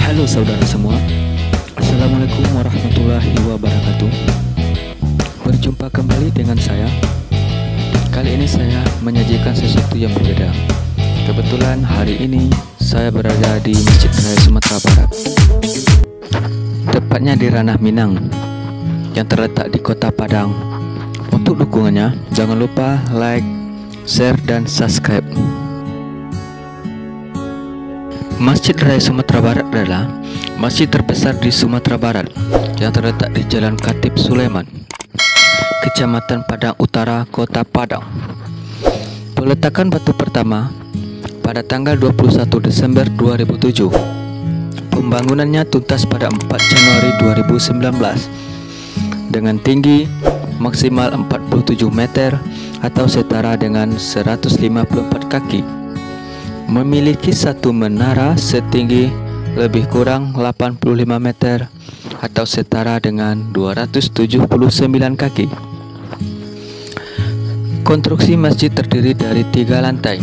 Halo saudara semua, Assalamualaikum warahmatullahi wabarakatuh. Berjumpa kembali dengan saya. Kali ini saya menyajikan sesuatu yang berbeda. Kebetulan hari ini saya berada di Masjid Raya Sumatera Barat, tepatnya di Ranah Minang yang terletak di Kota Padang. Untuk dukungannya, jangan lupa like, share, dan subscribe. Masjid Raya Sumatera Barat adalah masjid terbesar di Sumatera Barat yang terletak di Jalan Khatib Sulaiman, Kecamatan Padang Utara, Kota Padang. Peletakan batu pertama pada tanggal 21 Desember 2007. Pembangunannya tuntas pada 4 Januari 2019 dengan tinggi maksimal 47 meter atau setara dengan 154 kaki. Memiliki satu menara setinggi lebih kurang 85 meter atau setara dengan 279 kaki. Konstruksi masjid terdiri dari 3 lantai.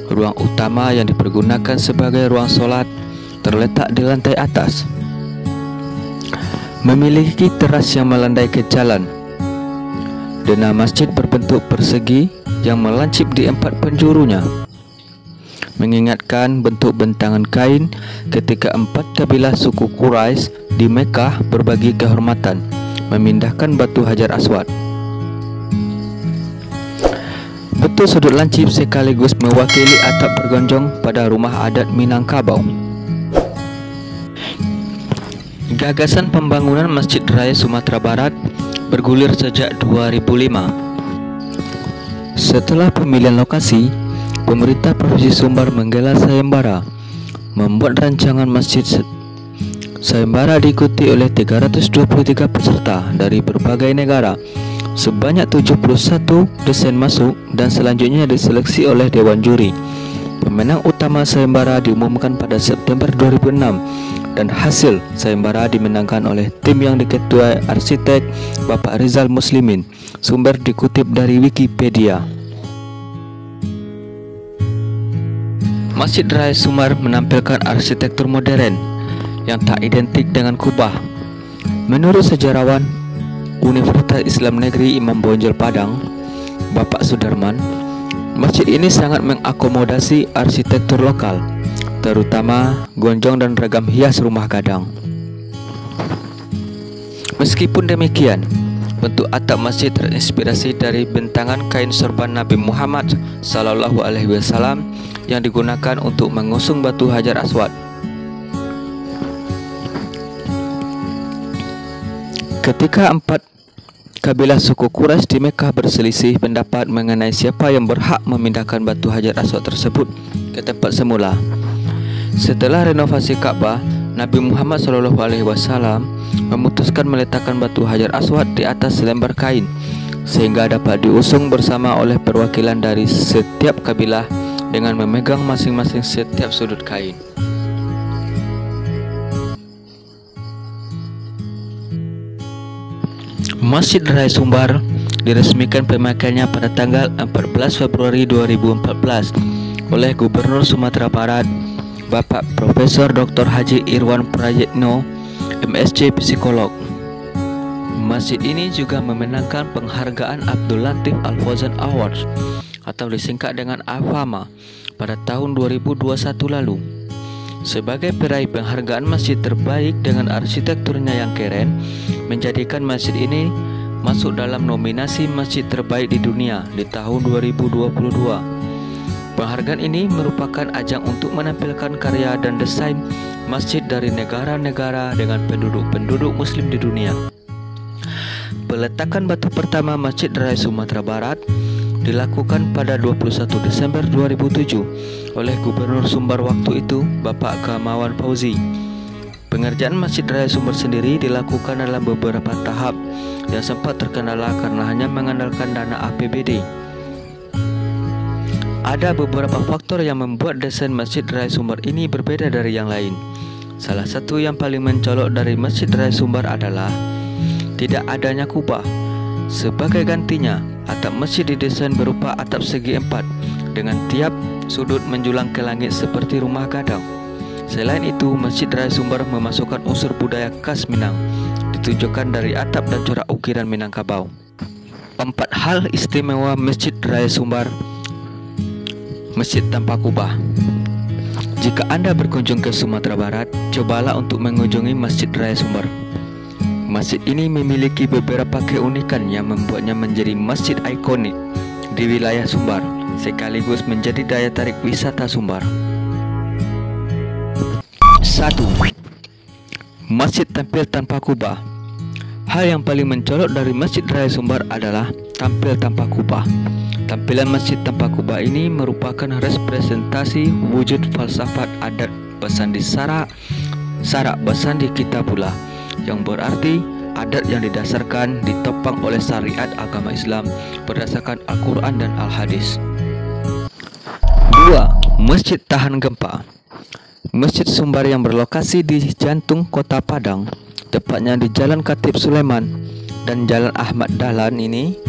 Ruang utama yang dipergunakan sebagai ruang sholat terletak di lantai atas. Memiliki teras yang melandai ke jalan. Denah masjid berbentuk persegi yang melancip di 4 penjurunya, mengingatkan bentuk bentangan kain ketika 4 kabilah suku Quraisy di Mekah berbagi kehormatan memindahkan batu Hajar Aswad. Bentuk sudut lancip sekaligus mewakili atap bergonjong pada rumah adat Minangkabau. Gagasan pembangunan Masjid Raya Sumatera Barat bergulir sejak 2005. Setelah pemilihan lokasi, pemerintah Provinsi Sumbar menggelar sayembara membuat rancangan masjid. Sayembara diikuti oleh 323 peserta dari berbagai negara. Sebanyak 71 desain masuk dan selanjutnya diseleksi oleh Dewan Juri. Pemenang utama sayembara diumumkan pada September 2006 dan hasil sayembara dimenangkan oleh tim yang diketuai arsitek Bapak Rizal Muslimin. Sumber dikutip dari Wikipedia. Masjid Raya Sumbar menampilkan arsitektur modern yang tak identik dengan Kubah. Menurut sejarawan Universitas Islam Negeri Imam Bonjol Padang, Bapak Sudarman, masjid ini sangat mengakomodasi arsitektur lokal, terutama gonjong dan ragam hias rumah gadang. Meskipun demikian, bentuk atap masjid terinspirasi dari bentangan kain sorban Nabi Muhammad SAW yang digunakan untuk mengusung batu Hajar Aswad. Ketika 4 kabilah suku Quraisy di Mekah berselisih pendapat mengenai siapa yang berhak memindahkan batu Hajar Aswad tersebut ke tempat semula, setelah renovasi Ka'bah, Nabi Muhammad SAW memutuskan meletakkan batu Hajar Aswad di atas selembar kain sehingga dapat diusung bersama oleh perwakilan dari setiap kabilah dengan memegang masing-masing setiap sudut kain. Masjid Raya Sumbar diresmikan pemakaiannya pada tanggal 14 Februari 2014 oleh Gubernur Sumatera Barat Bapak Profesor Dr. Haji Irwan Prayitno, MSc Psikolog. Masjid ini juga memenangkan penghargaan Abdul Latif Al-Fauzan Awards atau disingkat dengan AFAMA pada tahun 2021 lalu. Sebagai peraih penghargaan masjid terbaik dengan arsitekturnya yang keren, menjadikan masjid ini masuk dalam nominasi masjid terbaik di dunia di tahun 2022. Penghargaan ini merupakan ajang untuk menampilkan karya dan desain masjid dari negara-negara dengan penduduk-penduduk muslim di dunia. Peletakan batu pertama Masjid Raya Sumatera Barat dilakukan pada 21 Desember 2007 oleh Gubernur Sumbar waktu itu, Bapak Gamawan Fauzi. Pengerjaan Masjid Raya Sumbar sendiri dilakukan dalam beberapa tahap yang sempat terkendala karena hanya mengandalkan dana APBD. Ada beberapa faktor yang membuat desain Masjid Raya Sumbar ini berbeda dari yang lain. Salah satu yang paling mencolok dari Masjid Raya Sumbar adalah tidak adanya kubah. Sebagai gantinya, atap masjid didesain berupa atap segi 4 dengan tiap sudut menjulang ke langit seperti rumah gadang. Selain itu, Masjid Raya Sumbar memasukkan unsur budaya khas Minang, ditunjukkan dari atap dan corak ukiran Minangkabau. 4 hal istimewa Masjid Raya Sumbar. Masjid tanpa kubah. Jika Anda berkunjung ke Sumatera Barat, cobalah untuk mengunjungi Masjid Raya Sumbar. Masjid ini memiliki beberapa keunikan yang membuatnya menjadi masjid ikonik di wilayah Sumbar, sekaligus menjadi daya tarik wisata Sumbar. 1. Masjid tampil tanpa kubah. Hal yang paling mencolok dari Masjid Raya Sumbar adalah tampil tanpa kubah. Tampilan masjid tanpa kubah ini merupakan representasi wujud falsafat adat Basandi Sarak Basandi Kitabullah, yang berarti adat yang didasarkan ditopang oleh syariat agama Islam berdasarkan Al-Quran dan Al-Hadis. 2. Masjid tahan gempa. Masjid Sumbar yang berlokasi di jantung kota Padang, tepatnya di Jalan Khatib Sulaiman dan Jalan Ahmad Dahlan ini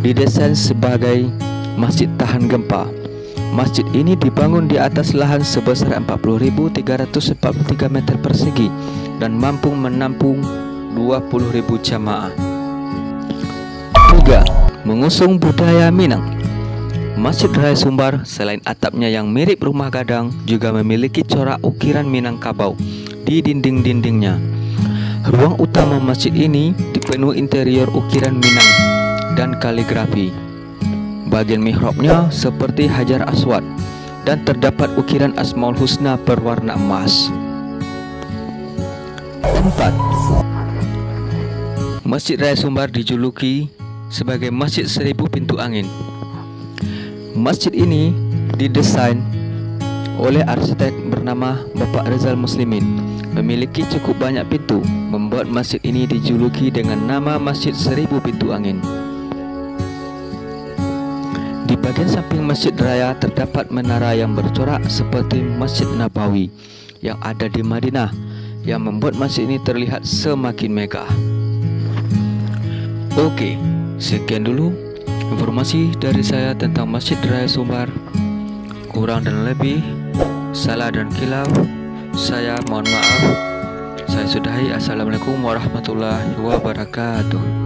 didesain sebagai masjid tahan gempa. Masjid ini dibangun di atas lahan sebesar 40.343 meter persegi dan mampu menampung 20.000 jamaah. 3. Mengusung budaya Minang. Masjid Raya Sumbar selain atapnya yang mirip rumah gadang, juga memiliki corak ukiran Minangkabau di dinding-dindingnya. Ruang utama masjid ini dipenuhi interior ukiran Minang dan kaligrafi. Bagian mihrabnya seperti Hajar Aswad dan terdapat ukiran Asmaul Husna berwarna emas. 4. Masjid Raya Sumbar dijuluki sebagai Masjid Seribu Pintu Angin. Masjid ini didesain oleh arsitek bernama Bapak Rizal Muslimin. Memiliki cukup banyak pintu, membuat masjid ini dijuluki dengan nama Masjid Seribu Pintu Angin. Di bagian samping Masjid Raya terdapat menara yang bercorak seperti Masjid Nabawi yang ada di Madinah, yang membuat masjid ini terlihat semakin megah. Oke, sekian dulu informasi dari saya tentang Masjid Raya Sumbar. Kurang dan lebih, salah dan khilaf, saya mohon maaf. Saya sudahi. Assalamualaikum warahmatullahi wabarakatuh.